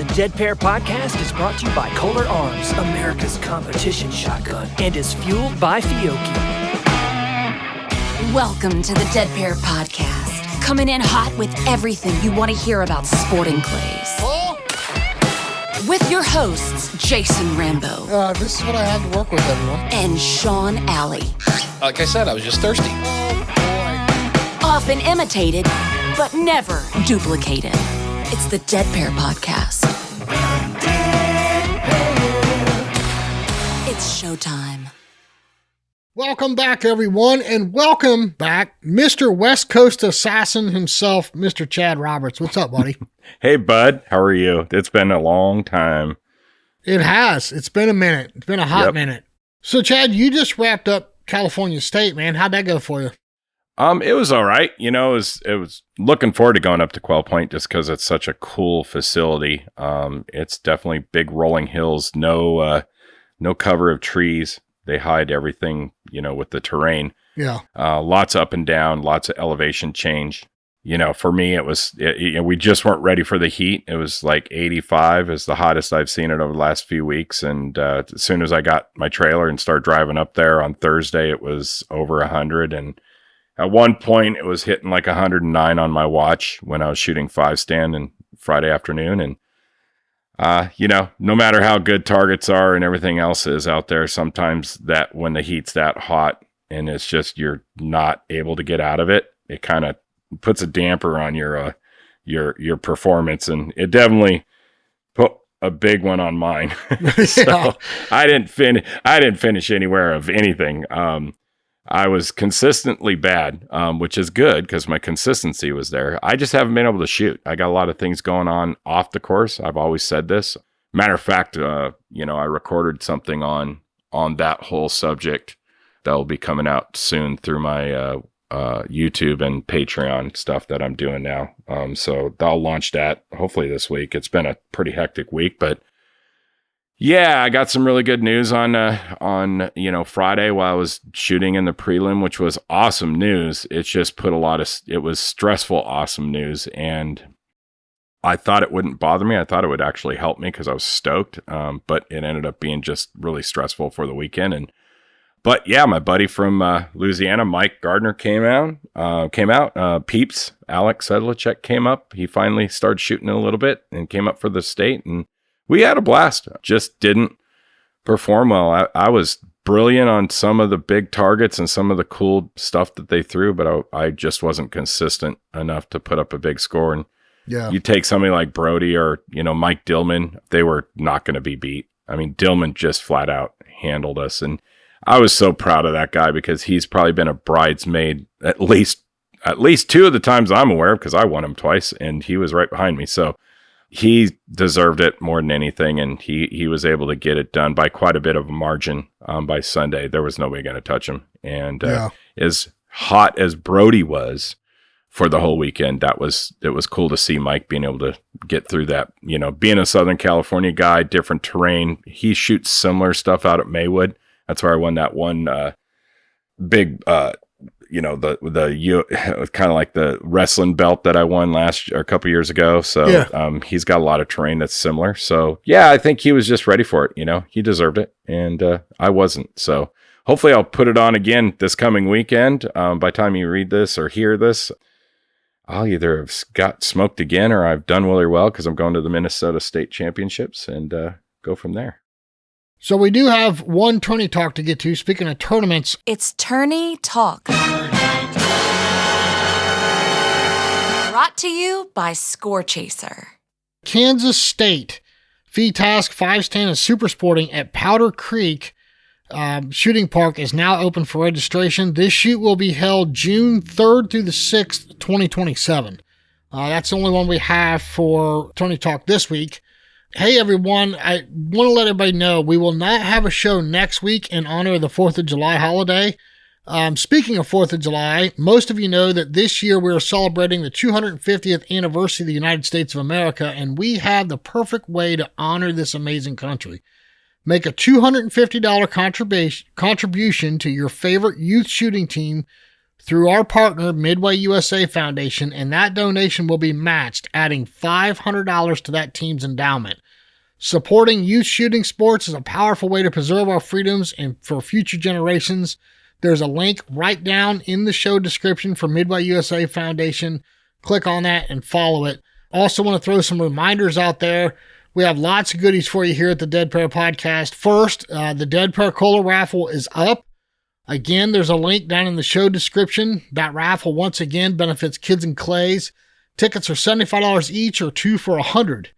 The Dead Pair Podcast is brought to you by Kolar Arms, America's competition shotgun, and is fueled by Fiocchi. Welcome to the Dead Pair Podcast, coming in hot with everything you want to hear about sporting clays. With your hosts, Jason Rambo. This is what I have to work with, everyone. And Sean Alley. Like I said, I was just thirsty. Oh, boy. Often imitated, but never duplicated. It's the Dead Pair Podcast. It's showtime. Welcome back, everyone, and welcome back, Mr. West Coast Assassin himself, Mr. Chad Roberts. What's up, buddy? Hey, bud. How are you? It's been a long time. It has. It's been a minute. It's been a hot minute. So, Chad, you just wrapped up California State, man. How'd that go for you? It was all right. You know, it was looking forward to going up to Quail Point just because it's such a cool facility. It's definitely big rolling hills, no cover of trees. They hide everything, with the terrain. Yeah. Lots up and down, lots of elevation change. For me, we just weren't ready for the heat. It was like 85 is the hottest I've seen it over the last few weeks. And as soon as I got my trailer and started driving up there on Thursday, it was over 100. And at one point, it was hitting like 109 on my watch when I was shooting 5-stand and Friday afternoon. And, no matter how good targets are and everything else is out there, sometimes that when the heat's that hot and it's just you're not able to get out of it, it kind of puts a damper on your performance. And it definitely put a big one on mine. So I didn't finish anywhere of anything. I was consistently bad, which is good because my consistency was there. I just haven't been able to shoot. I got a lot of things going on off the course. I've always said this. Matter of fact, I recorded something on that whole subject that will be coming out soon through my YouTube and Patreon stuff that I'm doing now. So I'll launch that hopefully this week. It's been a pretty hectic week, but yeah, I got some really good news on Friday while I was shooting in the prelim, which was awesome news. It's just put it was stressful, awesome news. And I thought it wouldn't bother me. I thought it would actually help me because I was stoked. But it ended up being just really stressful for the weekend. But yeah, my buddy from Louisiana, Mike Gardner, came out. Peeps, Alex Sedlacek came up. He finally started shooting a little bit and came up for the state, and we had a blast. Just didn't perform well. I was brilliant on some of the big targets and some of the cool stuff that they threw, but I just wasn't consistent enough to put up a big score. And you take somebody like Brody or, Mike Dillman, they were not going to be beat. I mean, Dillman just flat out handled us. And I was so proud of that guy because he's probably been a bridesmaid at least two of the times I'm aware of because I won him twice and he was right behind me. So he deserved it more than anything, and he was able to get it done by quite a bit of a margin by Sunday. There was nobody going to touch him. And as hot as Brody was for the whole weekend, it was cool to see Mike being able to get through that. Being a Southern California guy, different terrain. He shoots similar stuff out at Maywood. That's where I won that one big kind of like the wrestling belt that I won a couple years ago. So he's got a lot of terrain that's similar. So yeah, I think he was just ready for it. He deserved it, and I wasn't. So hopefully I'll put it on again this coming weekend. By the time you read this or hear this, I'll either have got smoked again or I've done really well because I'm going to the Minnesota State Championships and go from there. So we do have one tourney talk to get to. Speaking of tournaments, it's Tourney Talk. Brought to you by Score Chaser. Kansas State FITASC 5-stand and Super Sporting at Powder Creek Shooting Park is now open for registration. This shoot will be held June 3rd through the 6th, 2027. That's the only one we have for Tourney Talk this week. Hey everyone, I want to let everybody know we will not have a show next week in honor of the 4th of July holiday. Speaking of 4th of July, most of you know that this year we are celebrating the 250th anniversary of the United States of America, and we have the perfect way to honor this amazing country. Make a $250 contribution to your favorite youth shooting team through our partner, Midway USA Foundation, and that donation will be matched, adding $500 to that team's endowment. Supporting youth shooting sports is a powerful way to preserve our freedoms and for future generations. There's a link right down in the show description for Midway USA Foundation. Click on that and follow it. Also want to throw some reminders out there. We have lots of goodies for you here at the Dead Pair Podcast. First, the Dead Pair Kolar raffle is up. Again, there's a link down in the show description. That raffle, once again, benefits kids and clays. Tickets are $75 each or 2 for $100.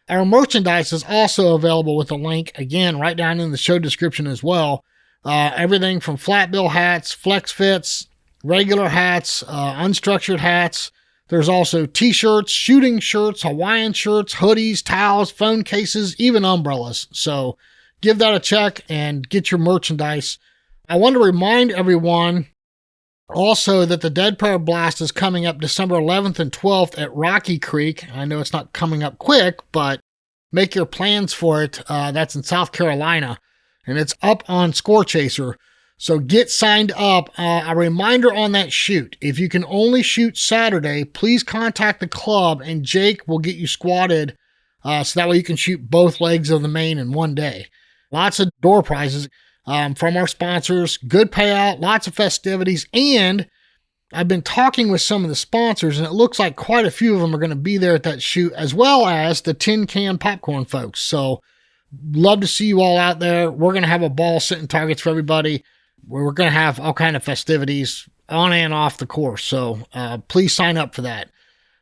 Our merchandise is also available with a link, again, right down in the show description as well. Everything from flat bill hats, flex fits, regular hats, unstructured hats. There's also t-shirts, shooting shirts, Hawaiian shirts, hoodies, towels, phone cases, even umbrellas. So give that a check and get your merchandise. I want to remind everyone also that the Dead Pair Blast is coming up December 11th and 12th at Rocky Creek. I know it's not coming up quick, but make your plans for it. That's in South Carolina, and it's up on Score Chaser. So get signed up. A reminder on that shoot. If you can only shoot Saturday, please contact the club and Jake will get you squatted so that way you can shoot both legs of the main in one day. Lots of door prizes from our sponsors, good payout, lots of festivities, and I've been talking with some of the sponsors and it looks like quite a few of them are going to be there at that shoot, as well as the Tin Can Popcorn folks. So love to see you all out there. We're going to have a ball setting targets for everybody. We're going to have all kind of festivities on and off the course. So please sign up for that.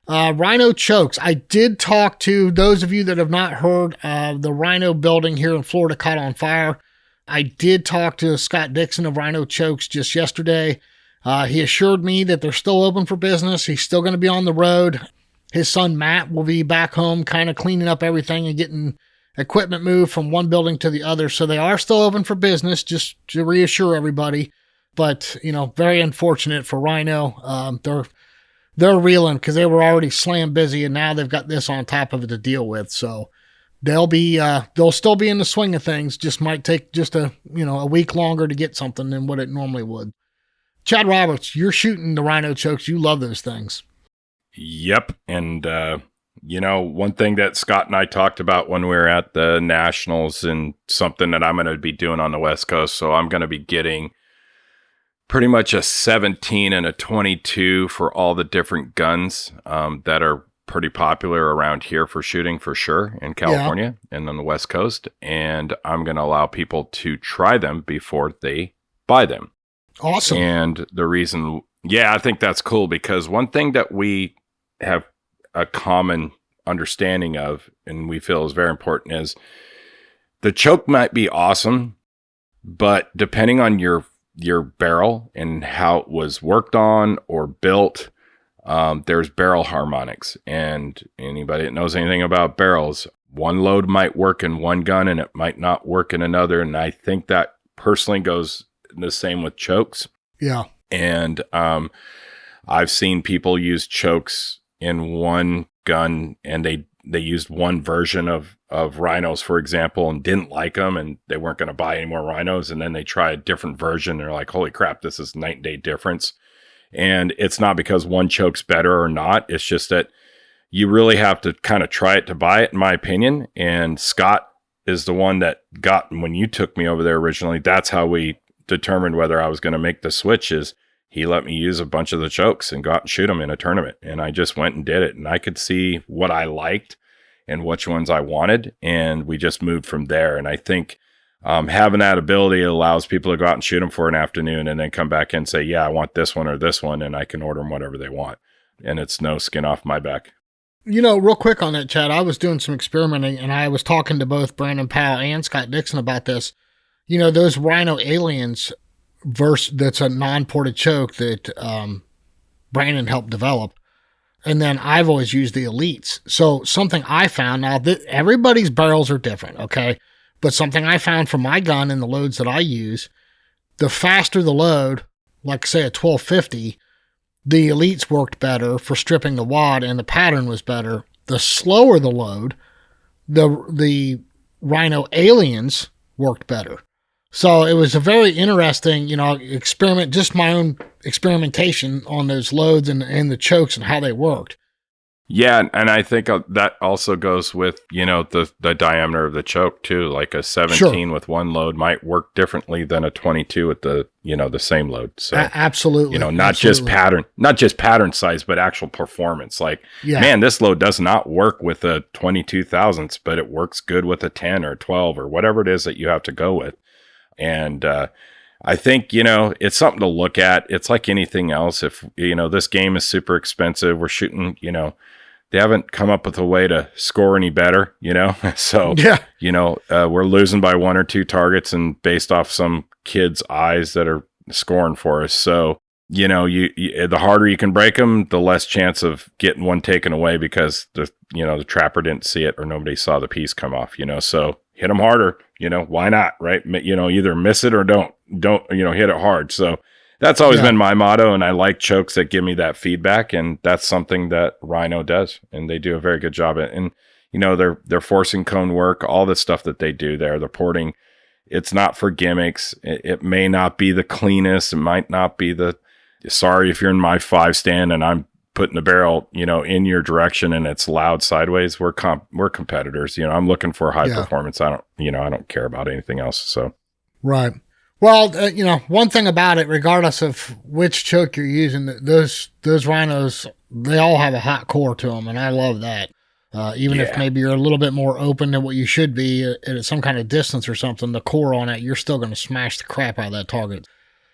Rhino chokes. I did talk to those of you that have not heard the Rhino building here in Florida caught on fire. I did talk to Scott Dixon of Rhino Chokes just yesterday. He assured me that they're still open for business. He's still going to be on the road. His son Matt will be back home kind of cleaning up everything and getting equipment moved from one building to the other. So they are still open for business, just to reassure everybody. But, very unfortunate for Rhino. They're reeling because they were already slam busy and now they've got this on top of it to deal with. So they'll still be in the swing of things. Just might take just a week longer to get something than what it normally would. Chad Roberts, you're shooting the Rhino chokes. You love those things. Yep. And, one thing that Scott and I talked about when we were at the Nationals and something that I'm going to be doing on the West Coast. So I'm going to be getting pretty much a 17 and a 22 for all the different guns that are pretty popular around here for shooting for sure in California and on the West Coast. And I'm going to allow people to try them before they buy them. Awesome. And the reason, I think that's cool because one thing that we have a common understanding of and we feel is very important is the choke might be awesome, but depending on your barrel and how it was worked on or built, there's barrel harmonics. And anybody that knows anything about barrels, one load might work in one gun and it might not work in another. And I think that personally goes the same with chokes. Yeah. And I've seen people use chokes in one gun and they used one version of rhinos, for example, and didn't like them and they weren't going to buy any more rhinos. And then they try a different version. They're like, holy crap, this is night and day difference. And it's not because one choke's better or not. It's just that you really have to kind of try it to buy it, in my opinion. And Scott is the one that got, when you took me over there originally, that's how we determined whether I was going to make the switch. Is he let me use a bunch of the chokes and go out and shoot them in a tournament. And I just went and did it. And I could see what I liked and which ones I wanted. And we just moved from there. And I think having that ability allows people to go out and shoot them for an afternoon and then come back and say, I want this one or this one. And I can order them whatever they want. And it's no skin off my back. Real quick on that, Chad, I was doing some experimenting and I was talking to both Brandon Powell and Scott Dixon about this. Those Rhino Aliens that's a non-ported choke that Brandon helped develop. And then I've always used the Elites. So something I found, now that everybody's barrels are different, okay? But something I found for my gun and the loads that I use, the faster the load, like say a 1250, the Elites worked better for stripping the wad and the pattern was better. The slower the load, the Rhino Aliens worked better. So it was a very interesting, experiment, just my own experimentation on those loads and the chokes and how they worked. Yeah, and I think that also goes with, the diameter of the choke too. Like a 17 with one load might work differently than a 22 with the same load. So absolutely. Not just pattern size, but actual performance. Like, man, this load does not work with a 22 thousandths, but it works good with a 10 or 12 or whatever it is that you have to go with. And I think, it's something to look at. It's like anything else. If, this game is super expensive, we're shooting, they haven't come up with a way to score any better, So, we're losing by 1 or 2 targets and based off some kid's eyes that are scoring for us. So, the harder you can break them, the less chance of getting one taken away because the trapper didn't see it or nobody saw the piece come off, So hit them harder, why not? Right. Either miss it or don't, hit it hard. So that's always been my motto. And I like chokes that give me that feedback. And that's something that Rhino does. And they do a very good job at. And, they're forcing cone work, all the stuff that they do there. The porting, it's not for gimmicks. It may not be the cleanest. It might not be sorry if you're in my 5 stand and I'm putting the barrel, in your direction and it's loud sideways. We're competitors. I'm looking for high performance. I don't care about anything else. So. Right. Well, one thing about it, regardless of which choke you're using, those rhinos, they all have a hot core to them, and I love that. Even if maybe you're a little bit more open than what you should be at some kind of distance or something, the core on it, you're still going to smash the crap out of that target.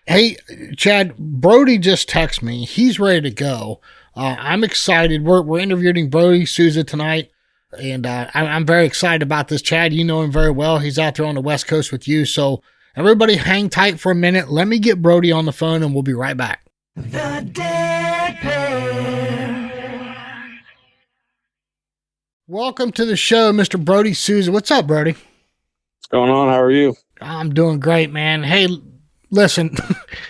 Hey, Chad, Brody just texted me. He's ready to go. I'm excited. We're interviewing Brody Souza tonight, and I'm very excited about this. Chad, you know him very well. He's out there on the West Coast with you, so everybody hang tight for a minute. Let me get Brody on the phone, and we'll be right back. The Dead Pair. Welcome to the show, Mr. Brody Souza. What's up, Brody? What's going on? How are you? I'm doing great, man. Hey, listen,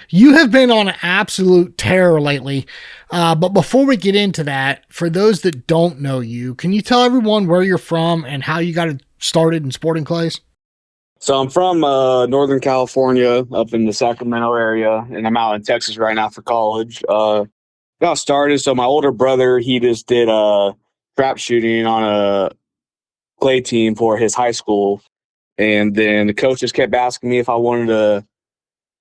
you have been on an absolute tear lately. But before we get into that, for those that don't know you, can you tell everyone where you're from and how you got started in sporting clays? So I'm from Northern California, up in the Sacramento area, and I'm out in Texas right now for college. Got started. So my older brother, he just did trap shooting on a clay team for his high school. And then the coach just kept asking me if I wanted to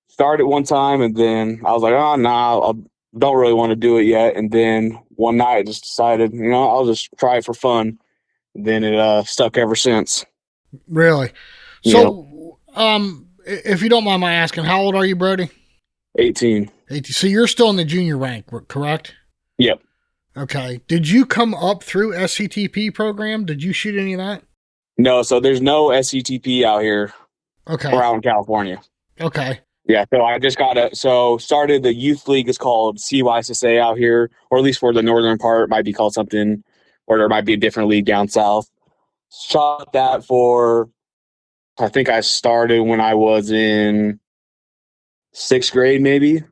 start it one time. And then I was like, oh, nah, I don't really want to do it yet. And then one night I just decided, I'll just try it for fun. And then it stuck ever since. Really? So, if you don't mind my asking, how old are you, Brody? 18. 18. So you're still in the junior rank, correct? Yep. Okay. Did you come up through SCTP program? Did you shoot any of that? No, so there's no SCTP out here. Okay. Or out in California. Okay. Yeah, so I just started the youth league is called CYSSA out here, or at least for the northern part, it might be called something, or there might be a different league down south. Shot that I think I started when I was in 6th grade maybe,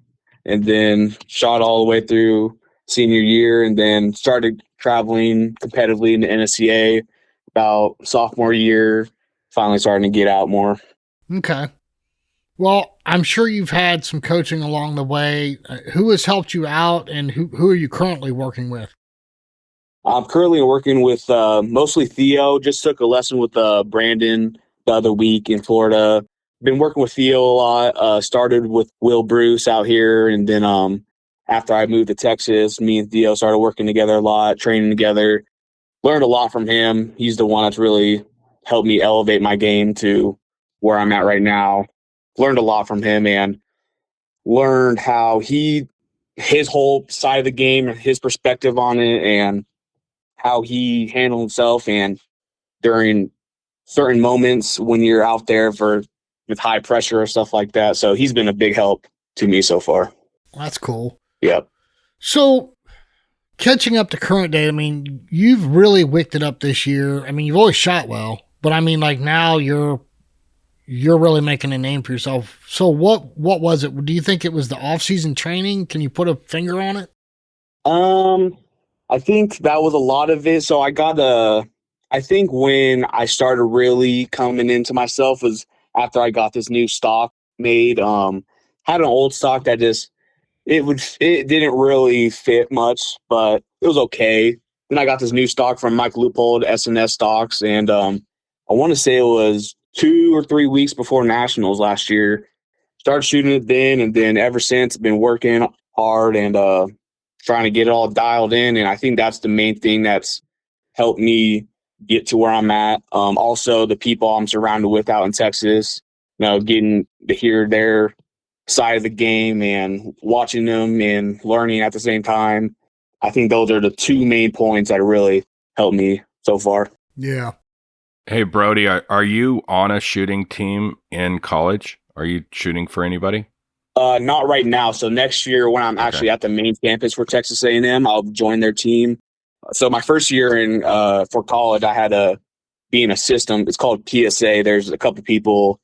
and then shot all the way through senior year, and then started traveling competitively in the NSCA about sophomore year, finally starting to get out more. Okay. Well, I'm sure you've had some coaching along the way. Who has helped you out, and who are you currently working with? I'm currently working with mostly Theo. Just took a lesson with Brandon the other week in Florida. Been working with Theo a lot. Started with Will Bruce out here, and then after I moved to Texas, me and Theo started working together a lot, training together. Learned a lot from him. He's the one that's really helped me elevate my game to where I'm at right now. Learned a lot from him and learned how his whole side of the game, his perspective on it, and how he handled himself and during certain moments when you're out there with high pressure or stuff like that. So he's been a big help to me so far. That's cool. Yep. So catching up to current day, I mean, you've really wicked it up this year. I mean, you've always shot well, but I mean, like now you're really making a name for yourself. So what was it? Do you think it was the off-season training? Can you put a finger on it? I think that was a lot of it. So I think when I started really coming into myself was after I got this new stock made. Had an old stock that it didn't really fit much, but it was okay. Then I got this new stock from Mike Leupold, SNS Stocks, and I want to say it was 2 or 3 weeks before Nationals last year. Started shooting it then, and then ever since, been working hard and trying to get it all dialed in. And I think that's the main thing that's helped me get to where I'm at. Also, the people I'm surrounded with out in Texas, getting to hear their side of the game and watching them and learning at the same time. I think those are the two main points that really helped me so far. Yeah. Hey, Brody, are you on a shooting team in college? Are you shooting for anybody? Not right now. So next year when I'm actually at the main campus for Texas A&M, I'll join their team. So my first year for college, I had to be in a system. It's called PSA. There's a couple people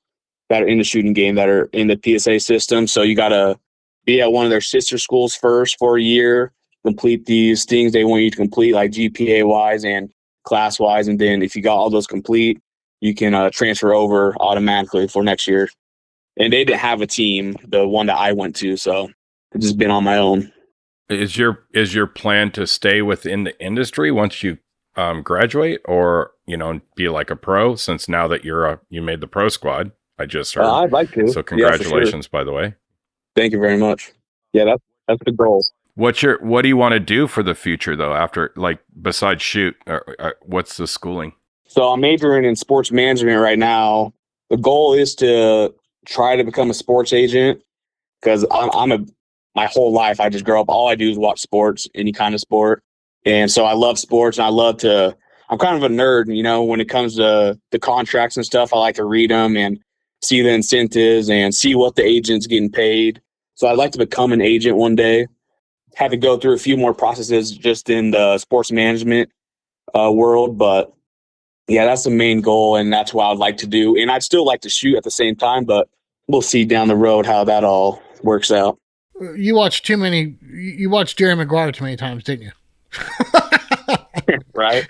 that are in the shooting game that are in the PSA system. So you got to be at one of their sister schools first for a year, complete these things they want you to complete, like GPA-wise and class-wise. And then if you got all those complete, you can transfer over automatically for next year. And they didn't have a team, the one that I went to, so I've just been on my own. Is your plan to stay within the industry once you graduate, or be like a pro? Since now that you made the pro squad, I just heard. I'd like to. So congratulations, by the way. Thank you very much. Yeah, that's the goal. What do you want to do for the future though? After, like, besides shoot, what's the schooling? So I'm majoring in sports management right now. The goal is to try to become a sports agent, because my whole life I just grow up, all I do is watch sports, any kind of sport. And so I love sports, and I'm kind of a nerd, when it comes to the contracts and stuff. I like to read them and see the incentives and see what the agent's getting paid. So I'd like to become an agent one day. Had to go through a few more processes just in the sports management world, but yeah, that's the main goal, and that's what I'd like to do. And I'd still like to shoot at the same time, but we'll see down the road how that all works out. You watched Jerry Maguire too many times, didn't you? Right.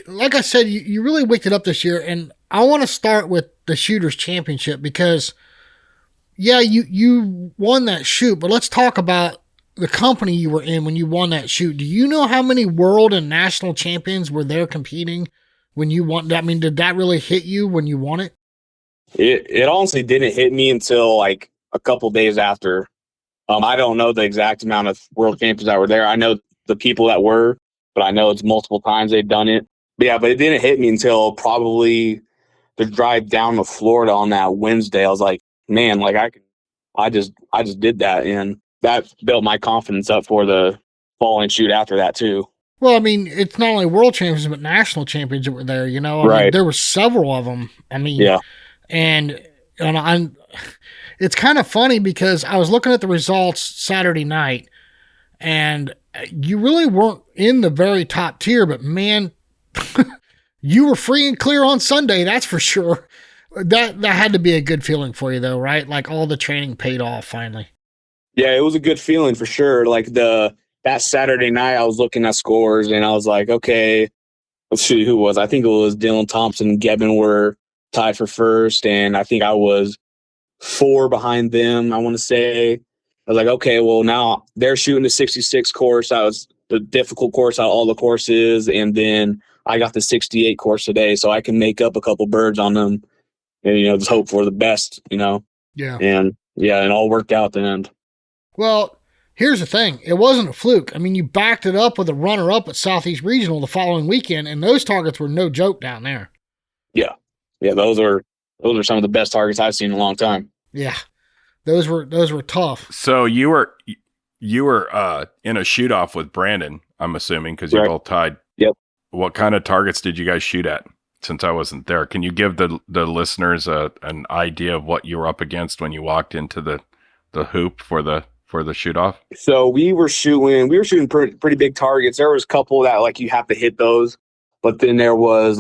Like I said, you really wicked it up this year, and I want to start with the Shooters Championship because, yeah, you won that shoot, but let's talk about the company you were in when you won that shoot. Do you know how many world and national champions were there competing when you won that? I mean, did that really hit you when you won it? It honestly didn't hit me until like a couple days after. I don't know the exact amount of world champions that were there. I know the people that were, but I know it's multiple times they've done it. But it didn't hit me until probably the drive down to Florida on that Wednesday. I was like, man, like I just did that, and that built my confidence up for the fall and shoot after that too. Well, I mean, it's not only world champions, but national champions that were there, I mean, there were several of them. I mean, yeah. And it's kind of funny because I was looking at the results Saturday night, and you really weren't in the very top tier, but man, you were free and clear on Sunday. That's for sure. That had to be a good feeling for you though, right? Like all the training paid off finally. Yeah, it was a good feeling for sure. Like that Saturday night, I was looking at scores and I was like, okay, let's see who was. I think it was Dylan Thompson and Gebben were tied for first, and I think I was 4 behind them, I want to say. I was like, okay, well, now they're shooting the 66 course. That was the difficult course out of all the courses, and then I got the 68 course today, so I can make up a couple birds on them and, just hope for the best, Yeah. And, yeah, it all worked out at the end. Well, here's the thing. It wasn't a fluke. I mean, you backed it up with a runner-up at Southeast Regional the following weekend, and those targets were no joke down there. Yeah. Yeah, those are some of the best targets I've seen in a long time. Yeah. Those were tough. So you were in a shoot-off with Brandon, I'm assuming, because you both tied. Yep. What kind of targets did you guys shoot at? Since I wasn't there, can you give the listeners an idea of what you were up against when you walked into the hoop for the shoot off? So we were shooting pretty big targets. There was a couple that like you have to hit those, but then there was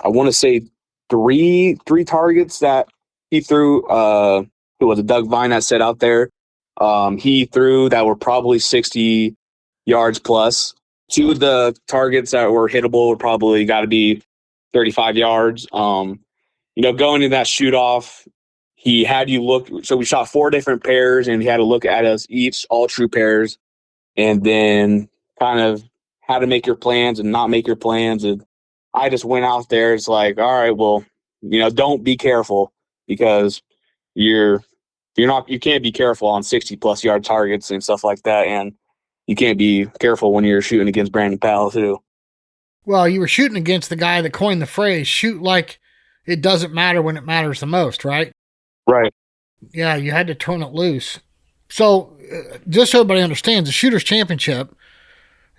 I want to say three targets that he threw. It was a Doug Vine that set out there. He threw that were probably 60 yards plus. 2 of the targets that were hittable were probably got to be 35 yards. Going in that shoot off, he had you look. So we shot 4 different pairs, and he had to look at us each, all true pairs, and then kind of how to make your plans and not make your plans. And I just went out there. It's like, all right, well, don't be careful, because you can't be careful on 60+ yard targets and stuff like that. And you can't be careful when you're shooting against Brandon Powell too. Well, you were shooting against the guy that coined the phrase, shoot like it doesn't matter when it matters the most, right? Right. Yeah, you had to turn it loose. So just so everybody understands, the Shooters Championship,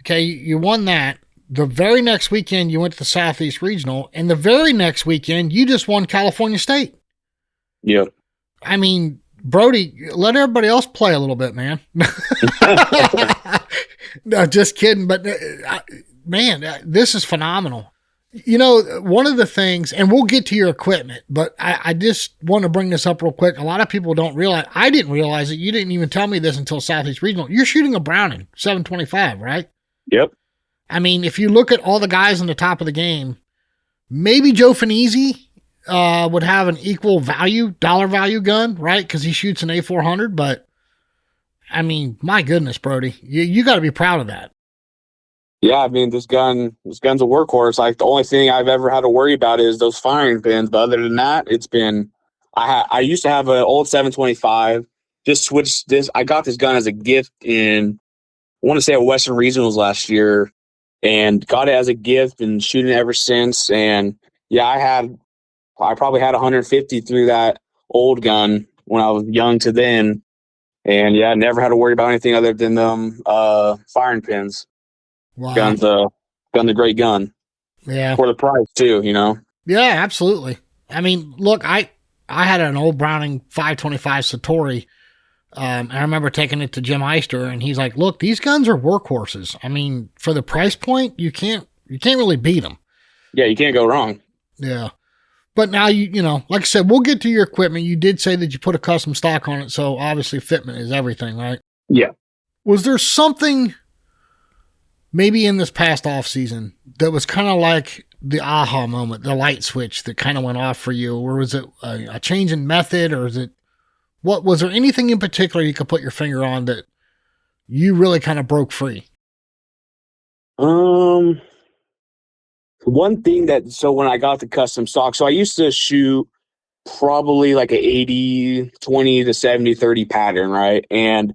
okay, you won that. The very next weekend, you went to the Southeast Regional, and the very next weekend, you just won California State. Yeah. I mean, Brody, let everybody else play a little bit, man. No, just kidding. But, man, this is phenomenal. One of the things, and we'll get to your equipment, but I just want to bring this up real quick. A lot of people don't realize, I didn't realize it. You didn't even tell me this until Southeast Regional. You're shooting a Browning 725, right? Yep. I mean, if you look at all the guys on the top of the game, maybe Joe Finizzi would have an equal dollar value gun, right? Because he shoots an A400. But, I mean, my goodness, Brody, you got to be proud of that. Yeah, I mean, this gun's a workhorse. Like, the only thing I've ever had to worry about is those firing pins. But other than that, it's been I used to have an old 725. Just switched this. I got this gun as a gift I want to say at Western Regionals last year, and got it as a gift and shooting it ever since. And yeah, I probably had 150 through that old gun when I was young to then. And yeah, never had to worry about anything other than them firing pins. Wow. Gun's a great gun. Yeah. For the price too, Yeah, absolutely. I mean, look, I had an old Browning 525 Satori. I remember taking it to Jim Eister, and he's like, look, these guns are workhorses. I mean, for the price point, you can't really beat them. Yeah, you can't go wrong. Yeah. But now, like I said, we'll get to your equipment. You did say that you put a custom stock on it, so obviously fitment is everything, right? Yeah. Was there something maybe in this past off season that was kind of like the aha moment, the light switch that kind of went off for you? Or was it a change in method, or was there anything in particular you could put your finger on that you really kind of broke free? One thing so when I got the custom stock, so I used to shoot probably like a 80-20 to 70-30 pattern, right? And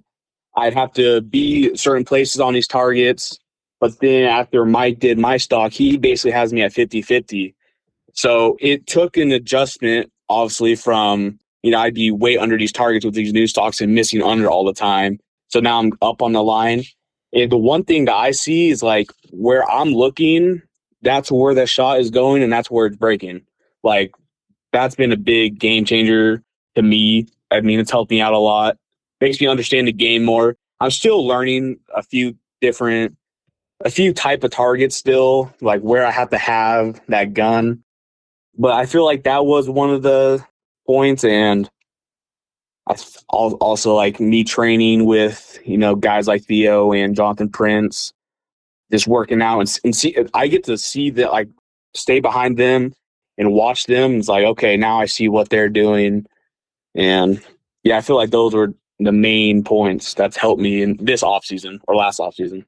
I'd have to be certain places on these targets. But then after Mike did my stock, he basically has me at 50-50. So it took an adjustment, obviously, from, I'd be way under these targets with these new stocks and missing under all the time. So now I'm up on the line. And the one thing that I see is like where I'm looking, that's where the shot is going and that's where it's breaking. Like, that's been a big game changer to me. I mean, it's helped me out a lot. Makes me understand the game more. I'm still learning a few type of targets still, like where I have to have that gun. But I feel like that was one of the points. And I also like me training with, guys like Theo and Jonathan Prince, just working out and see, I get to see that, like, stay behind them and watch them. It's like, okay, now I see what they're doing. And yeah, I feel like those were the main points that's helped me in this offseason or last offseason.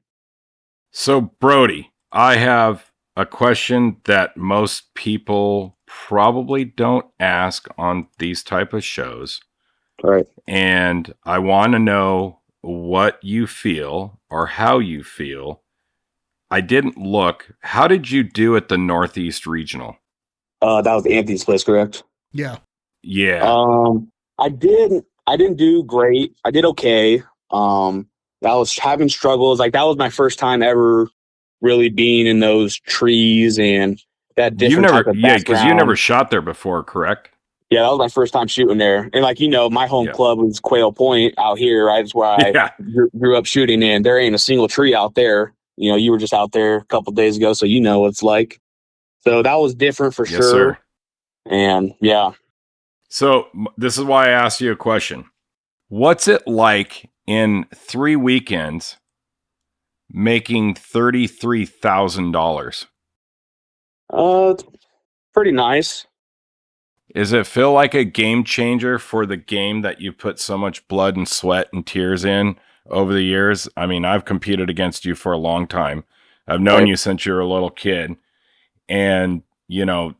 So, Brody, I have a question that most people probably don't ask on these type of shows. All right. And I want to know what you feel or how you feel. I didn't look. How did you do at the Northeast Regional? That was Anthony's place, correct? Yeah. Yeah. I didn't do great. I did okay. I was having struggles. Like, that was my first time ever really being in those trees and that different type of background. Because you never shot there before, correct? Yeah, that was my first time shooting there. And like, my home club was Quail Point out here, right? That's where I grew up shooting in. There ain't a single tree out there. You were just out there a couple of days ago, so what it's like. So that was different for sure. Sir. And yeah. So this is why I asked you a question. What's it like in 3 weekends making $33,000? pretty nice. Does it feel like a game changer for the game that you put so much blood and sweat and tears in over the years? I mean, I've competed against you for a long time. I've known you since you were a little kid. And, you know,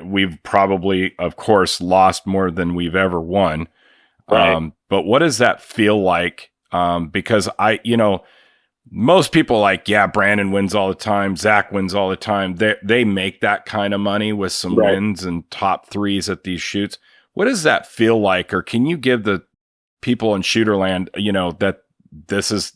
we've probably, of course, lost more than we've ever won. Right. But what does that feel like? Because most people like, yeah, Brandon wins all the time. Zach wins all the time. They make that kind of money with some wins and top threes at these shoots. What does that feel like? Or can you give the people in Shooterland, that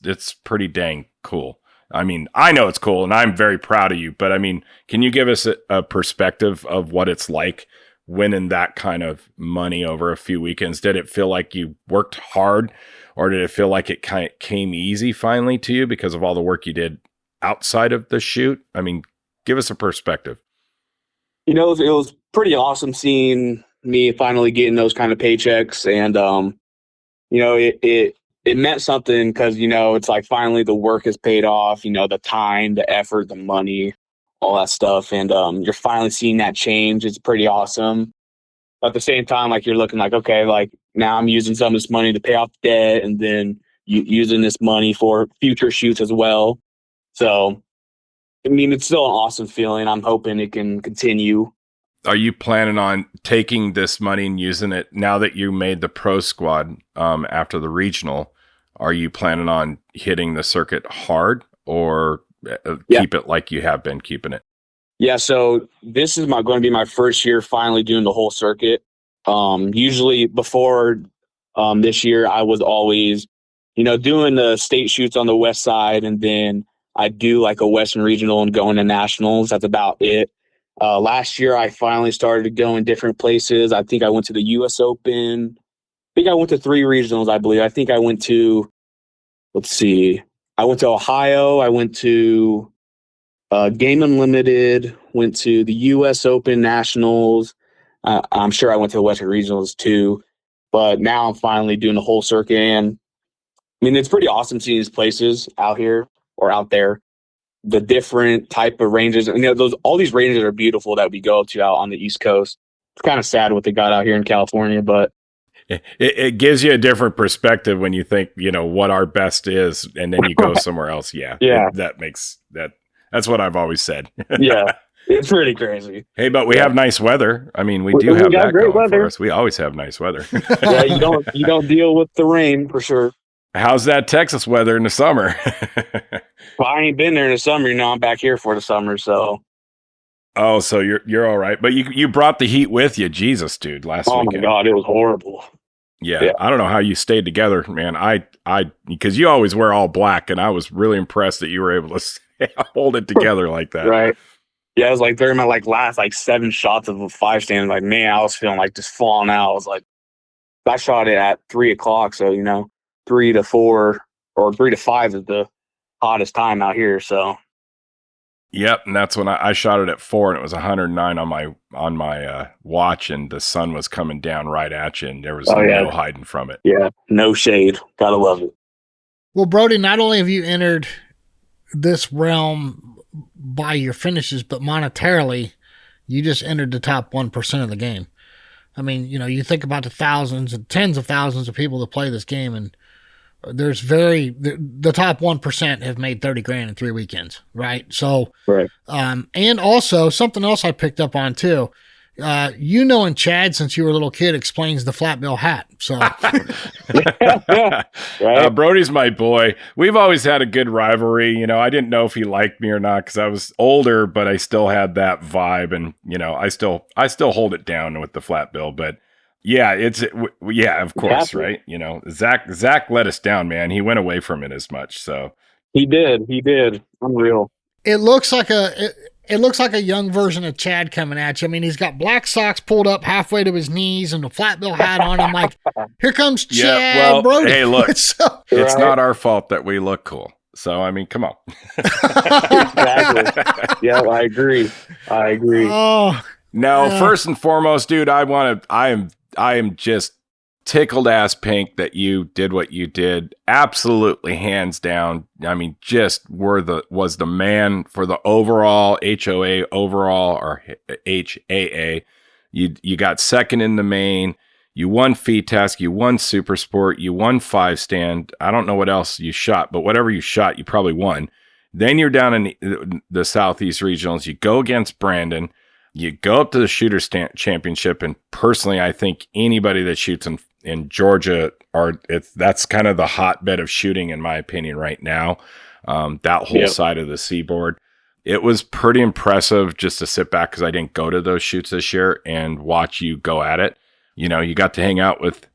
it's pretty dang cool? I mean, I know it's cool and I'm very proud of you, but I mean, can you give us a perspective of what it's like winning that kind of money over a few weekends? Did it feel like you worked hard, or did it feel like it kind of came easy finally to you because of all the work you did outside of the shoot? I mean, give us a perspective. It was pretty awesome seeing me finally getting those kind of paychecks. And, it meant something because, it's like finally the work is paid off, the time, the effort, the money, all that stuff. And you're finally seeing that change. It's pretty awesome. At the same time, like you're looking like, okay, like now I'm using some of this money to pay off debt and then using this money for future shoots as well. So, I mean, it's still an awesome feeling. I'm hoping it can continue. Are you planning on taking this money and using it now that you made the pro squad after the regional? Are you planning on hitting the circuit hard or keep it like you have been keeping it? Yeah, so this is going to be my first year finally doing the whole circuit. Usually before this year, I was always, doing the state shoots on the west side, and then I do like a Western regional and going to nationals. That's about it. Last year, I finally started going different places. I think I went to the U.S. Open. I think I went to 3 regionals, I believe. I think I went to, I went to Ohio. I went to Game Unlimited, went to the U.S. Open Nationals. I'm sure I went to the Western Regionals too. But now I'm finally doing the whole circuit. And I mean, it's pretty awesome seeing these places out here or out there. The different type of ranges. And all these ranges are beautiful that we go to out on the East Coast. It's kind of sad what they got out here in California, but it gives you a different perspective when you think, what our best is, and then you go somewhere else. Yeah. That's what I've always said. Yeah. It's pretty crazy. Hey, but we have nice weather. I mean, we do have that going for us. We always have nice weather. Yeah, you don't deal with the rain for sure. How's that Texas weather in the summer? Well, I ain't been there in the summer. I'm back here for the summer, so. Oh, so you're all right, but you brought the heat with you, Jesus, dude. Last weekend. Oh my God, it was horrible. Yeah, I don't know how you stayed together, man. I because you always wear all black, and I was really impressed that you were able to hold it together like that. Right. Yeah, it was like during my last 7 shots of a 5 stand, man, I was feeling like just falling out. I was like, I shot it at 3:00, so 3 to 4 or 3 to 5 is the hottest time out here. So. Yep, and that's when I shot it at 4, and it was 109 on my watch, and the sun was coming down right at you, and there was no hiding from it. Yeah, no shade. Gotta love it. Well, Brody, not only have you entered this realm by your finishes, but monetarily, you just entered the top 1% of the game. I mean, you think about the thousands and tens of thousands of people that play this game, and there's the top 1% have made 30 grand in 3 weekends, right? So, right. And also something else I picked up on too. And Chad, since you were a little kid, explains the flat bill hat. So, right. Brody's my boy. We've always had a good rivalry. I didn't know if he liked me or not because I was older, but I still had that vibe, and I still hold it down with the flat bill, but. Yeah, of course, right? Zach let us down, man. He went away from it as much, so he did. Unreal. It looks like a young version of Chad coming at you. I mean, he's got black socks pulled up halfway to his knees and a flat bill hat on. I'm like, here comes Chad. Brody. Hey, look, it's not our fault that we look cool. So I mean, come on. Exactly. Yeah, I agree. Oh no. First and foremost, dude, I am just tickled ass pink that you did what you did. Absolutely, hands down. I mean, just was the man for the overall HOA overall or HAA. You got second in the main. You won FITASC. You won Super Sport. You won 5-stand. I don't know what else you shot, but whatever you shot, you probably won. Then you're down in the Southeast Regionals. You go against Brandon. You go up to the Shooters Championship, and personally, I think anybody that shoots in Georgia that's kind of the hotbed of shooting, in my opinion, right now. That whole side of the seaboard, it was pretty impressive just to sit back because I didn't go to those shoots this year and watch you go at it. You know, you got to hang out with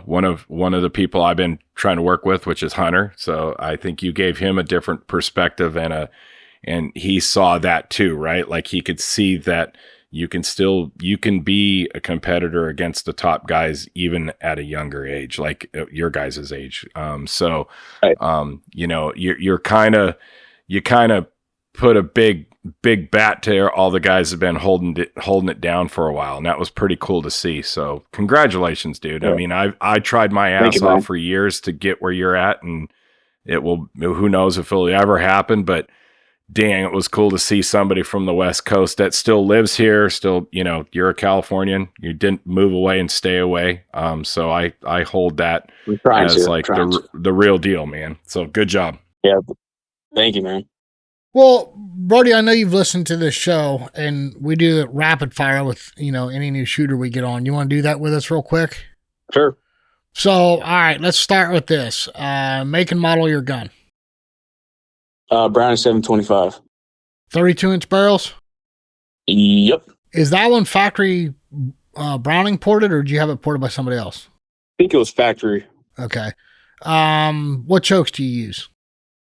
one of the people I've been trying to work with, which is Hunter. So I think you gave him a different perspective and he saw that too, right? Like he could see that you can be a competitor against the top guys even at a younger age, like your guys' age. You kind of put a big bat to all the guys have been holding it down for a while, and that was pretty cool to see. So congratulations, dude. Yeah. I mean, I tried my ass off for years to get where you're at, and who knows if it'll ever happen, but dang, it was cool to see somebody from the West Coast that still lives here. Still, you're a Californian. You didn't move away and stay away. So I hold that as like the real deal, man. So good job. Yeah. Thank you, man. Well, Brody, I know you've listened to this show, and we do the rapid fire with, any new shooter we get on. You want to do that with us real quick? Sure. So, all right, let's start with this. Make and model your gun. Browning 725. 32-inch barrels? Yep. Is that one factory Browning ported, or did you have it ported by somebody else? I think it was factory. Okay. What chokes do you use?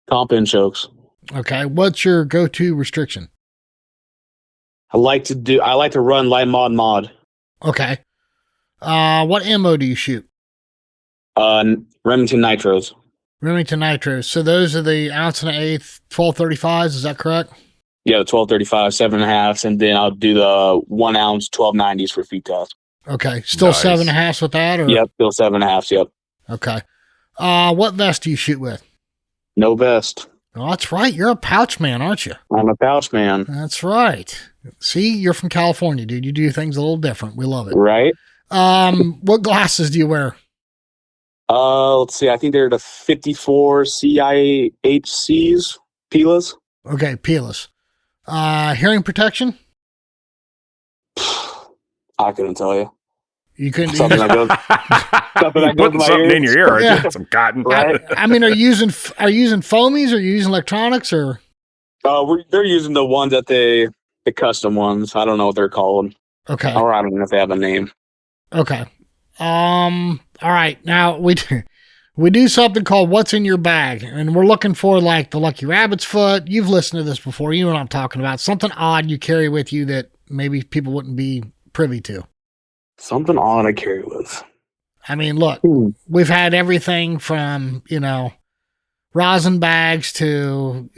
Comp-in chokes. Okay. What's your go-to restriction? I like to run light mod. Okay. What ammo do you shoot? Remington Nitros. Remington Nitros. So those are the 1 1/8 1235s. Is that correct? Yeah, the 1235, 7.5, and then I'll do the 1 ounce 1290s for FITASC. Okay. Still nice. 7.5 with that? Or? Yep, still 7.5. Yep. Okay. What vest do you shoot with? No vest. Oh, that's right. You're a pouch man, aren't you? I'm a pouch man. That's right. See, you're from California, dude. You do things a little different. We love it. Right. What glasses do you wear? Let's see. I think they're the 54 CIHCs, Pilas. Okay, Pilas. Hearing protection? I couldn't tell you. You couldn't. Something that goes putting something in your ear. Yeah. Some cotton. Right. I mean, are you using foamies? Or are you using electronics? Or they're using the ones that the custom ones. I don't know what they're called. Okay. Or I don't know if they have a name. Okay. All right. Now we do something called What's in Your Bag, and we're looking for like the Lucky Rabbit's Foot. You've listened to this before. You know what I'm talking about. Something odd you carry with you that maybe people wouldn't be privy to. Something odd I carry with. I mean, look, we've had everything from, rosin bags to,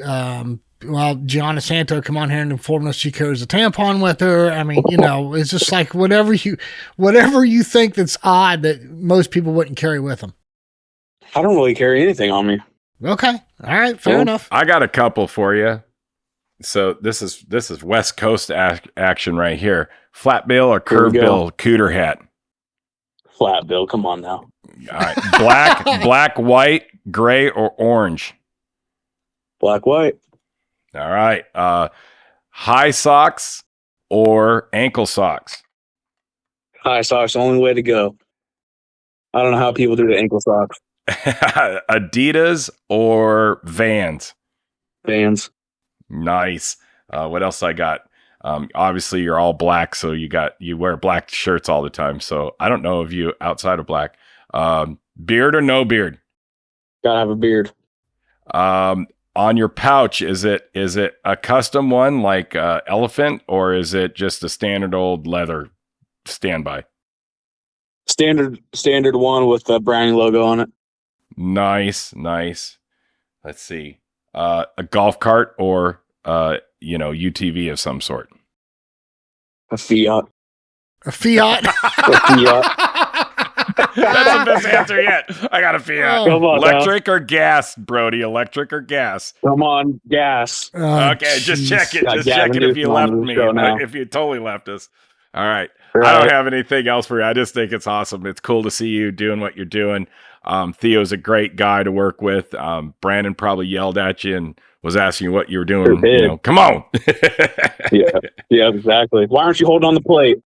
Gianna Santo come on here and inform us she carries a tampon with her. I mean, it's just like whatever you think that's odd that most people wouldn't carry with them. I don't really carry anything on me. Okay. All right. Fair enough. I got a couple for you. So this is West Coast action right here. Flat bill or curved bill cooter hat? Flat bill. Come on now. All right. Black, white, gray, or orange? Black, white. All right. High socks or ankle socks? High socks, the only way to go. I don't know how people do the ankle socks. Adidas or Vans? Vans. Nice. What else I got? Obviously you're all black, so you wear black shirts all the time. So I don't know if you outside of black. Beard or no beard? Gotta have a beard. On your pouch, is it a custom one like elephant, or is it just a standard old leather standby? Standard one with the Browning logo on it. Nice. Let's see. A golf cart or UTV of some sort. A Fiat. A Fiat. A Fiat. the best answer yet. I got a Fiat. Come on, Electric or gas, Brody? Electric or gas? Come on, gas. Okay, just check it. Got Just check Gavin it if you Newsom left on the me. show now. If you totally left us. All right. I Right. don't have anything else for you. I just think it's awesome. It's cool to see you doing what you're doing. Theo's a great guy to work with. Brandon probably yelled at you and was asking you what you were doing. Sure did. You know, come on. Yeah, exactly. Why aren't you holding on the plate?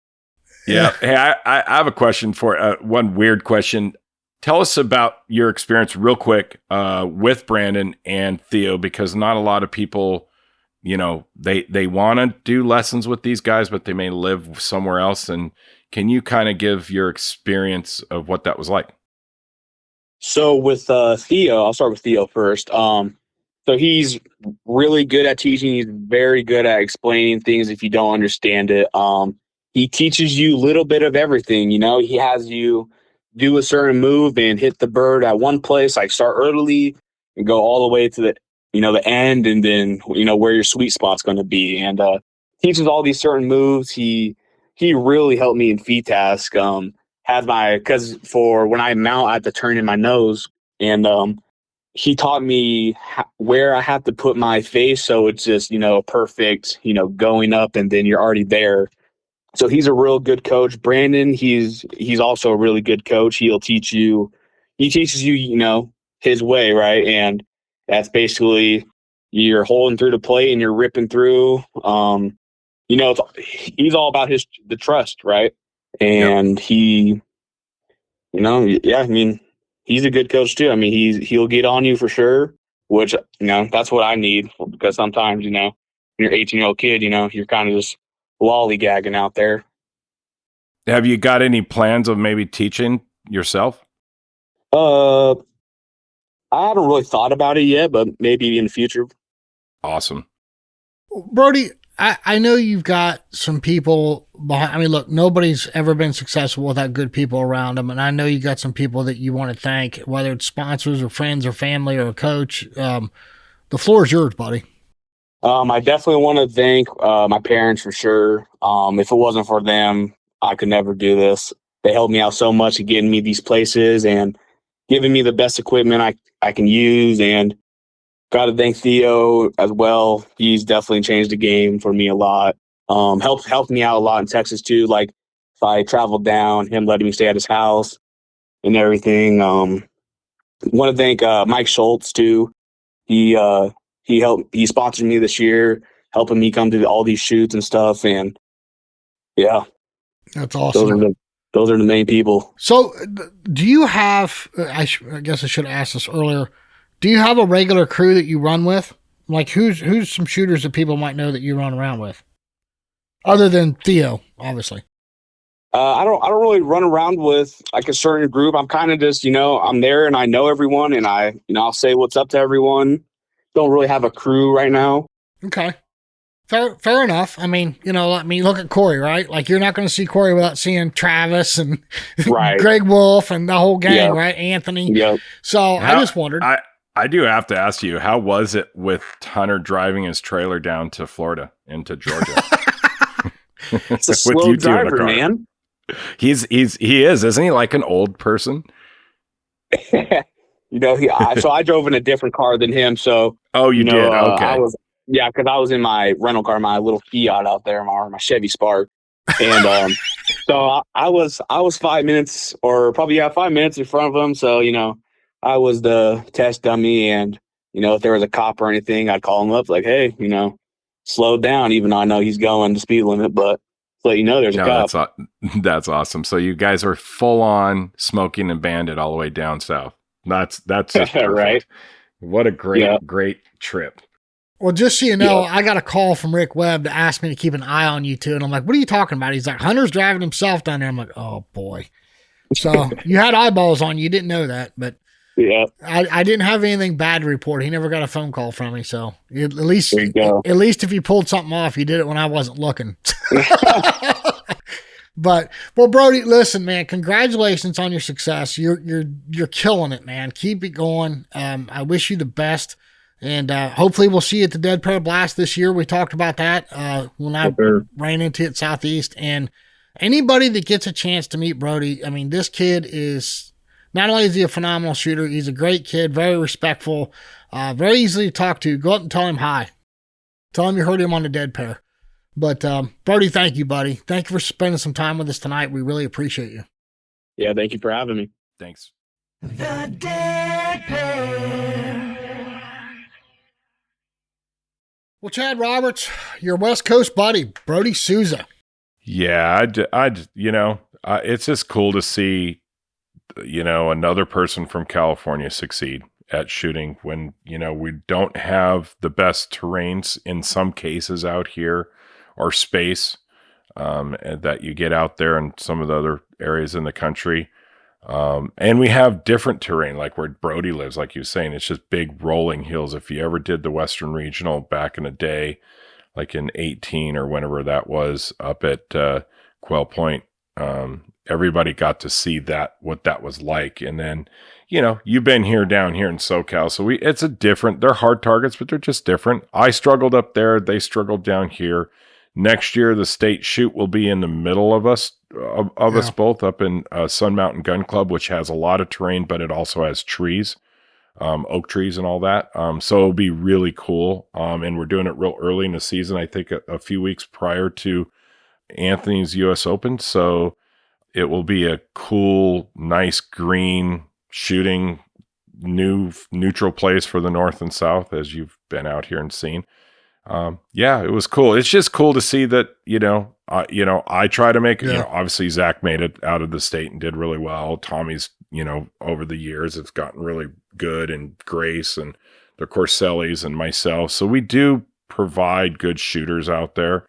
Yeah. Hey, I have a question for one weird question. Tell us about your experience real quick with Brandon and Theo, because not a lot of people, you know, they want to do lessons with these guys, but they may live somewhere else. And can you kind of give your experience of what that was like? So with Theo, I'll start with Theo first. So he's really good at teaching. He's very good at explaining things if you don't understand it. He teaches you a little bit of everything. You know, he has you do a certain move and hit the bird at one place, like start early and go all the way to the end, and then, where your sweet spot's going to be. And teaches all these certain moves. He really helped me in feet task. Because for when I mount, I have to turn in my nose, and he taught me where I have to put my face, so it's just perfect, going up, and then you're already there. So he's a real good coach. Brandon, he's also a really good coach. He teaches you, his way, right? And that's basically you're holding through the plate and you're ripping through. He's all about the trust, right? And he, he's a good coach too. I mean, he'll get on you for sure, which, that's what I need, because sometimes, when you're an 18-year-old kid, you're kind of just lollygagging out there. Have you got any plans of maybe teaching yourself? I haven't really thought about it yet, but maybe in the future. Awesome. Brody, I know you've got some people behind. I mean, look, nobody's ever been successful without good people around them. And I know you got some people that you want to thank, whether it's sponsors or friends or family or a coach. The floor is yours, buddy. I definitely want to thank my parents for sure. If it wasn't for them, I could never do this. They helped me out so much in getting me these places and giving me the best equipment I can use. And got to thank Theo as well. He's definitely changed the game for me a lot. Helped me out a lot in Texas too. Like if I traveled down, him letting me stay at his house and everything. Want to thank Mike Schultz too. He sponsored me this year, helping me come to all these shoots and stuff. And yeah, that's awesome. Those are the main people. So do you have, I guess I should have asked this earlier. Do you have a regular crew that you run with? Like who's some shooters that people might know that you run around with? Other than Theo, obviously. I don't really run around with like a certain group. I'm kind of just, I'm there and I know everyone, and I'll say what's up to everyone. Don't really have a crew right now. Okay. Fair enough. I mean, look at Corey, right? Like you're not going to see Corey without seeing Travis and right. Greg Wolf and the whole gang, yep. right? Anthony. Yep. So I just wondered. I do have to ask you, how was it with Hunter driving his trailer down to Florida into Georgia? It's a slow driver, man. He is, isn't he, like an old person? So I drove in a different car than him. So you did. Okay. Because I was in my rental car, my little Fiat out there, my Chevy Spark, and so I was 5 minutes, or probably 5 minutes in front of him. So I was the test dummy, and if there was a cop or anything, I'd call him up like, hey, slow down, even though I know he's going the speed limit, but let there's a cop. That's awesome. So you guys are full on smoking and bandit all the way down south. That's just right. What a great trip. Well, just so you know, I got a call from Rick Webb to ask me to keep an eye on you two. And I'm like, what are you talking about? He's like, Hunter's driving himself down there. I'm like, oh boy. So you had eyeballs on you. You didn't know that, but yeah, I didn't have anything bad to report. He never got a phone call from me. So at least if you pulled something off, you did it when I wasn't looking. But Brody, listen, man, congratulations on your success. You're killing it, man. Keep it going. I wish you the best. And hopefully we'll see you at the Dead Pair Blast this year. We talked about that when I ran into it Southeast. And anybody that gets a chance to meet Brody, I mean, this kid is, not only is he a phenomenal shooter, he's a great kid, very respectful, very easy to talk to. Go up and tell him hi. Tell him you heard him on the Dead Pair. But Brody, thank you, buddy. Thank you for spending some time with us tonight. We really appreciate you. Yeah, thank you for having me. Thanks. The Dead Pair. Well, Chad Roberts, your West Coast buddy, Brody Souza. Yeah, it's just cool to see, another person from California succeed at shooting when, we don't have the best terrains in some cases out here or space and that you get out there in some of the other areas in the country. And we have different terrain, like where Brody lives, like you were saying, it's just big rolling hills. If you ever did the Western Regional back in the day, like in 18 or whenever that was up at Quail Point, everybody got to see what that was like. And then, you've been down here in SoCal, so they're hard targets, but they're just different. I struggled up there. They struggled down here. Next year, the state shoot will be in the middle of us, us both up in Sun Mountain Gun Club, which has a lot of terrain, but it also has trees, oak trees and all that. So it'll be really cool. And we're doing it real early in the season, I think a few weeks prior to Anthony's US Open. So it will be a cool, nice green shooting, neutral place for the North and South, as you've been out here and seen. It was cool. It's just cool to see that, I try to make, obviously Zach made it out of the state and did really well. Tommy's, over the years, it's gotten really good, and Grace and the Corsellis and myself. So we do provide good shooters out there.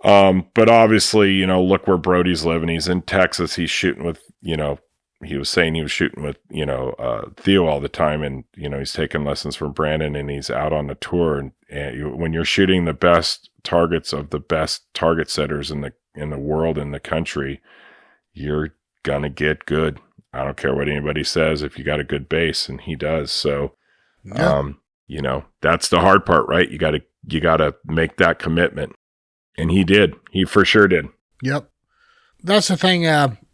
But obviously, look where Brody's living. He's in Texas. He's shooting with, he was saying he was shooting with, Theo all the time, and, he's taking lessons from Brandon, and he's out on the tour. And when you're shooting the best targets of the best target setters in the world, in the country, you're going to get good. I don't care what anybody says if you got a good base, and he does. So, that's the hard part, right? You got to make that commitment. And he did. He for sure did. Yep. That's the thing,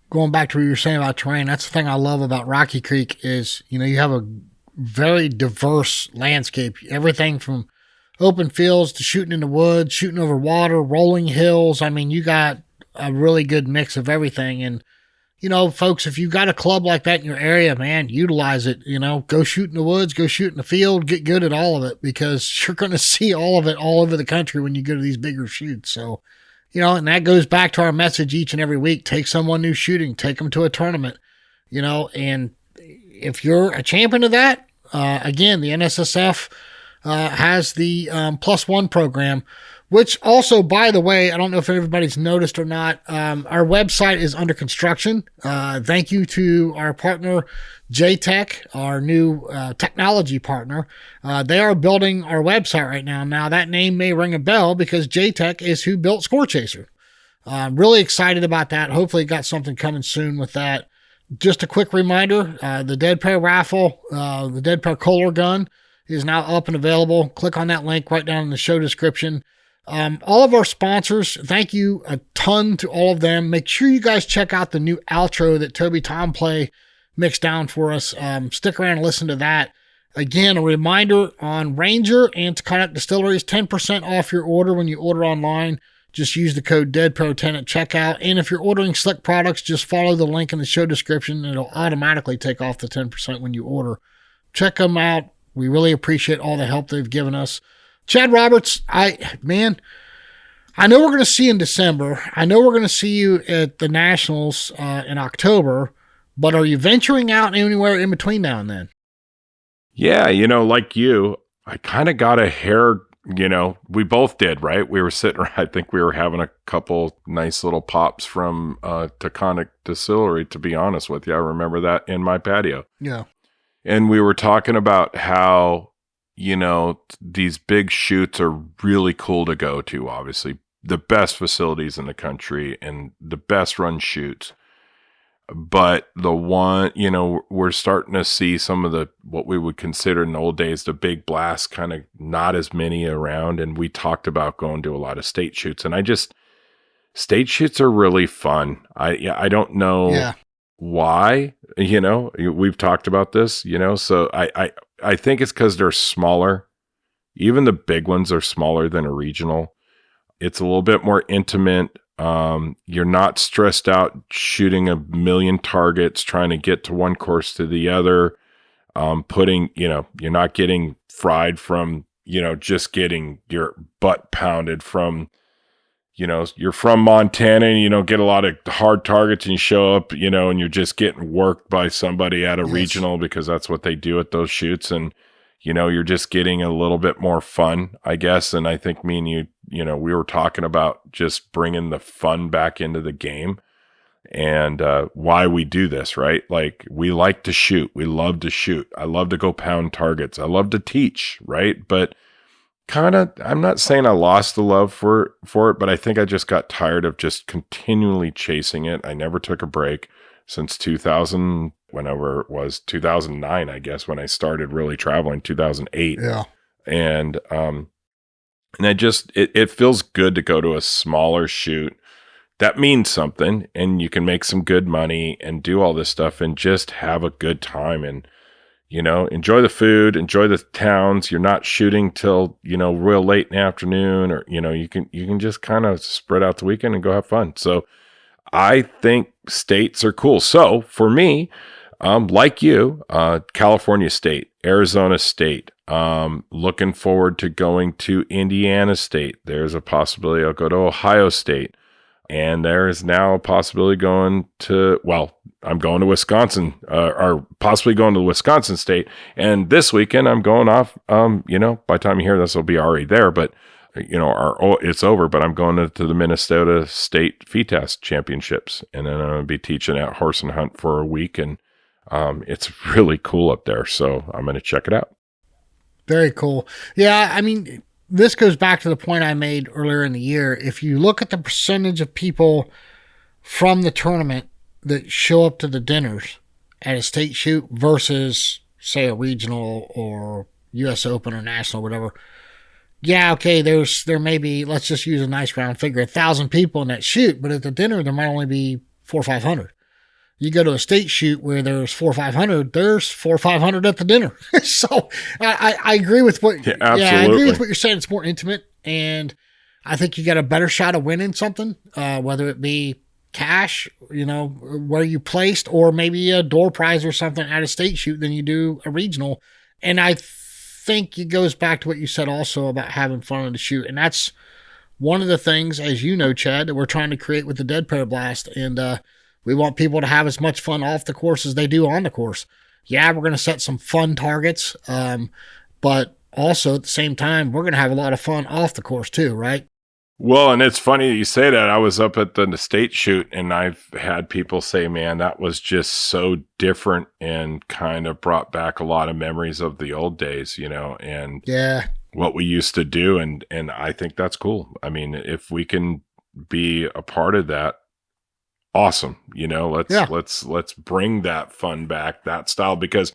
going back to what you were saying about terrain, that's the thing I love about Rocky Creek is, you have a very diverse landscape. Everything from open fields to shooting in the woods, shooting over water, rolling hills. I mean, you got a really good mix of everything. And, folks, if you've got a club like that in your area, man, utilize it. Go shoot in the woods, go shoot in the field, get good at all of it, because you're going to see all of it all over the country when you go to these bigger shoots. So, and that goes back to our message each and every week. Take someone new shooting, take them to a tournament, and if you're a champion of that, again, the NSSF has the +1 program, which also, by the way, I don't know if everybody's noticed or not, our website is under construction. Thank you to our partner, JTech, our new technology partner. They are building our website right now. Now, that name may ring a bell because JTech is who built Score Chaser. I'm really excited about that. Hopefully, got something coming soon with that. Just a quick reminder, the Dead Pair raffle, the Dead Pair Kolar gun is now up and available. Click on that link right down in the show description. All of our sponsors, thank you a ton to all of them. Make sure you guys check out the new outro that Toby Tomplay mixed down for us. Stick around and listen to that. Again, a reminder on Ranger and Taconic Distilleries, 10% off your order when you order online. Just use the code DEADPAIR10 at checkout. And if you're ordering Slick products, just follow the link in the show description. It'll automatically take off the 10% when you order. Check them out. We really appreciate all the help they've given us. Chad Roberts, I know we're going to see you in December. I know we're going to see you at the Nationals in October, but are you venturing out anywhere in between now and then? Yeah, like you, I kind of got a hair, we both did, right? We were sitting around, I think we were having a couple nice little pops from Taconic Distillery, to be honest with you. I remember that in my patio. Yeah. And we were talking about how, these big shoots are really cool to go to, obviously. The best facilities in the country and the best run shoots. But the one, we're starting to see some of what we would consider in the old days, the big blast, kind of not as many around. And we talked about going to a lot of state shoots. And I just state shoots are really fun. I don't know why, we've talked about this, so I think it's because they're smaller. Even the big ones are smaller than a regional. It's a little bit more intimate. You're not stressed out shooting a million targets, trying to get to one course to the other. You're not getting fried from, just getting your butt pounded from, you're from Montana and you don't get a lot of hard targets and you show up, and you're just getting worked by somebody at a regional because that's what they do at those shoots. And, you're just getting a little bit more fun, I guess. And I think me and you, we were talking about just bringing the fun back into the game and why we do this, right? Like, we like to shoot. We love to shoot. I love to go pound targets. I love to teach, right? But I'm not saying I lost the love for it, but I think I just got tired of just continually chasing it. I never took a break since 2000, whenever it was 2009, I guess, when I started really traveling, 2008. Yeah. And it feels good to go to a smaller shoot. That means something, and you can make some good money and do all this stuff and just have a good time and, enjoy the food, enjoy the towns. You're not shooting till, real late in the afternoon, or, you can just kind of spread out the weekend and go have fun. So I think states are cool. So for me, like you, California State, Arizona State, looking forward to going to Indiana State. There's a possibility I'll go to Ohio State. And there is now a possibility I'm going to Wisconsin, or possibly going to Wisconsin State. And this weekend I'm going off, by the time you hear this, will be already there, but it's over, but I'm going to the Minnesota State FITAS Championships. And then I'm going to be teaching at Horse and Hunt for a week. And it's really cool up there. So I'm going to check it out. Very cool. Yeah. I mean, this goes back to the point I made earlier in the year. If you look at the percentage of people from the tournament that show up to the dinners at a state shoot versus, say, a regional or U.S. Open or national, whatever. Yeah, okay, there may be, let's just use a nice round figure, 1,000 people in that shoot, but at the dinner there might only be 400 or 500. You go to a state shoot where there's 400 or 500, there's 400 or 500 at the dinner. So I agree with what, I agree with what you're saying. It's more intimate, and I think you got a better shot of winning something, whether it be cash, where you placed, or maybe a door prize or something at a state shoot than you do a regional. And I think it goes back to what you said also about having fun on the shoot. And that's one of the things, as you know, Chad, that we're trying to create with the Dead Pair Blast. And, we want people to have as much fun off the course as they do on the course. Yeah, we're going to set some fun targets, but also at the same time, we're going to have a lot of fun off the course too, right? Well, and it's funny you say that. I was up at the state shoot, and I've had people say, man, that was just so different and kind of brought back a lot of memories of the old days, and what we used to do. And I think that's cool. I mean, if we can be a part of that, awesome. Let's bring that fun back, that style, because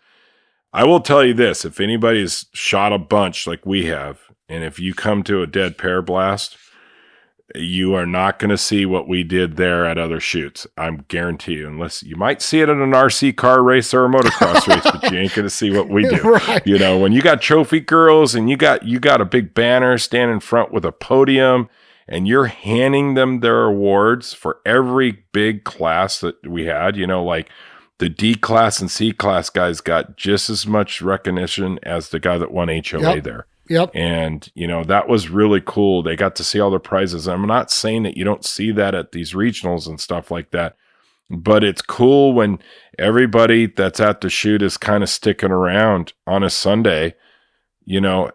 I will tell you this, if anybody's shot a bunch like we have, and if you come to a Dead Pair Blast, you are not going to see what we did there at other shoots. I'm guarantee you, unless you might see it at an RC car race or a motocross race, but you ain't going to see what we do. Right. When you got trophy girls and you got a big banner standing in front with a podium, and you're handing them their awards for every big class that we had, like the D class and C class guys got just as much recognition as the guy that won HOA there. Yep. And, that was really cool. They got to see all their prizes. I'm not saying that you don't see that at these regionals and stuff like that, but it's cool when everybody that's at the shoot is kind of sticking around on a Sunday,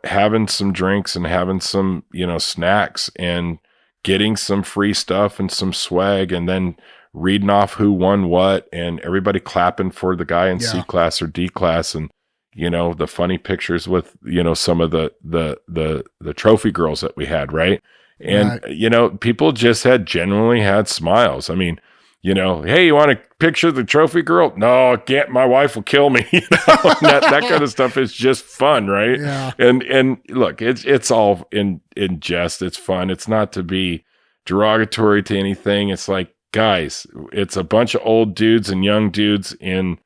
having some drinks and having some, snacks and getting some free stuff and some swag, and then reading off who won what, and everybody clapping for the guy in C class or D class. And, the funny pictures with, some of the trophy girls that we had. Right. And, people just genuinely had smiles. I mean, hey, you want a picture of the trophy girl? No, I can't. My wife will kill me. That kind of stuff is just fun, right? Yeah. And look, it's all in jest. It's fun. It's not to be derogatory to anything. It's like, guys, it's a bunch of old dudes and young dudes in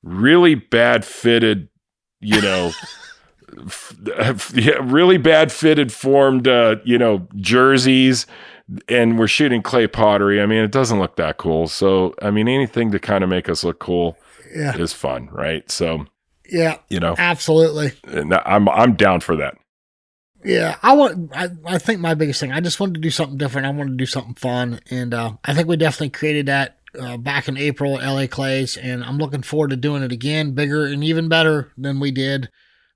really bad fitted, really bad fitted formed, jerseys, and we're shooting clay pottery. I mean, it doesn't look that cool. So, I mean, anything to kind of make us look cool is fun, right? So, yeah, absolutely. And I'm down for that. Yeah, I think my biggest thing, I just wanted to do something different. I wanted to do something fun. And I think we definitely created that back in April at LA Clays. And I'm looking forward to doing it again, bigger and even better than we did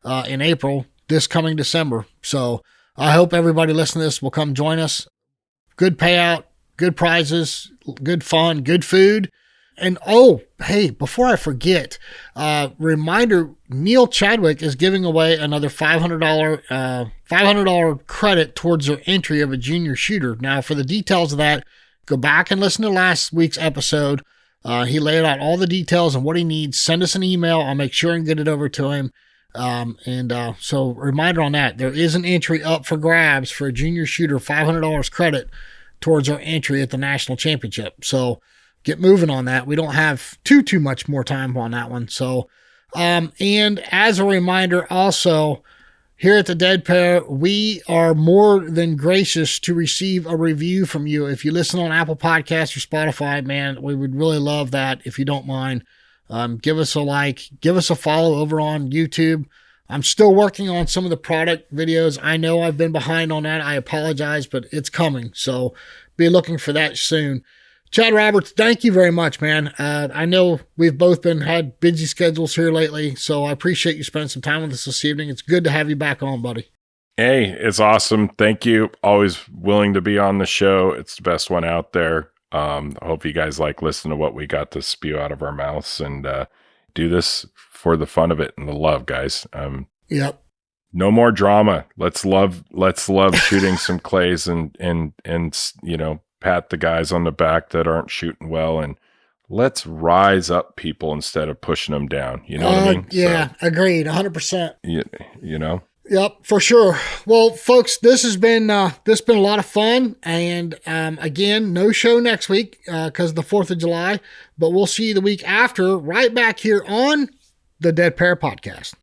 in April this coming December. So I hope everybody listening to this will come join us. Good payout, good prizes, good fun, good food. And hey, before I forget, reminder, Neil Chadwick is giving away another $500 credit towards their entry of a junior shooter. Now, for the details of that, go back and listen to last week's episode. He laid out all the details and what he needs. Send us an email. I'll make sure and get it over to him. So reminder on that, there is an entry up for grabs for a junior shooter, $500 credit towards our entry at the national championship. So get moving on that. We don't have too much more time on that one. So, and as a reminder also, here at the Dead Pair, we are more than gracious to receive a review from you. If you listen on Apple Podcasts or Spotify, man, we would really love that if you don't mind. Give us a like, give us a follow over on YouTube. I'm still working on some of the product videos. I know I've been behind on that. I apologize, but it's coming. So be looking for that soon. Chad Roberts, thank you very much, man. I know we've both had busy schedules here lately, so I appreciate you spending some time with us this evening. It's good to have you back on, buddy. Hey, it's awesome. Thank you. Always willing to be on the show. It's the best one out there. I hope you guys like listening to what we got to spew out of our mouths, and do this for the fun of it and the love, guys. Yep. No more drama. Let's love shooting some clays and pat the guys on the back that aren't shooting well, and let's rise up people instead of pushing them down. You know what I mean? Yeah, so, agreed. 100%. Yep, for sure. Well, folks, this has been a lot of fun. And again, no show next week because of the 4th of July, but we'll see you the week after right back here on the Dead Pair Podcast.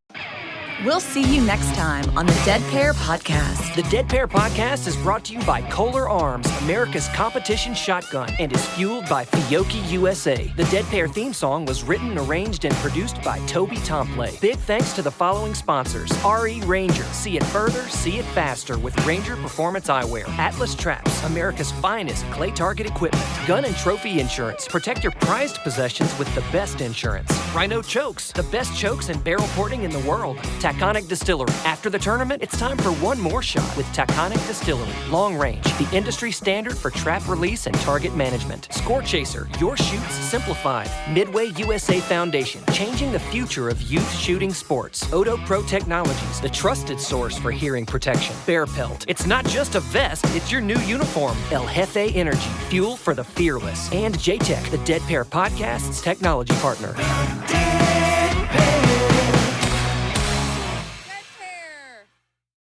We'll see you next time on the Dead Pair Podcast. The Dead Pair Podcast is brought to you by Kolar Arms, America's competition shotgun, and is fueled by Fiocchi USA. The Dead Pair theme song was written, arranged, and produced by Toby Tomplay. Big thanks to the following sponsors: RE Ranger, see it further, see it faster with Ranger Performance Eyewear; Atlas Traps, America's finest clay target equipment; Gun and Trophy Insurance, protect your prized possessions with the best insurance; Rhino Chokes, the best chokes and barrel porting in the world; Taconic Distillery. After the tournament, it's time for one more shot with Taconic Distillery. Long Range, the industry standard for trap release and target management. Score Chaser, your shoots simplified. Midway USA Foundation, changing the future of youth shooting sports. Odo Pro Technologies, the trusted source for hearing protection. Bear Pelt, it's not just a vest, it's your new uniform. El Jefe Energy, fuel for the fearless. And J-Tech, the Dead Pair Podcast's technology partner.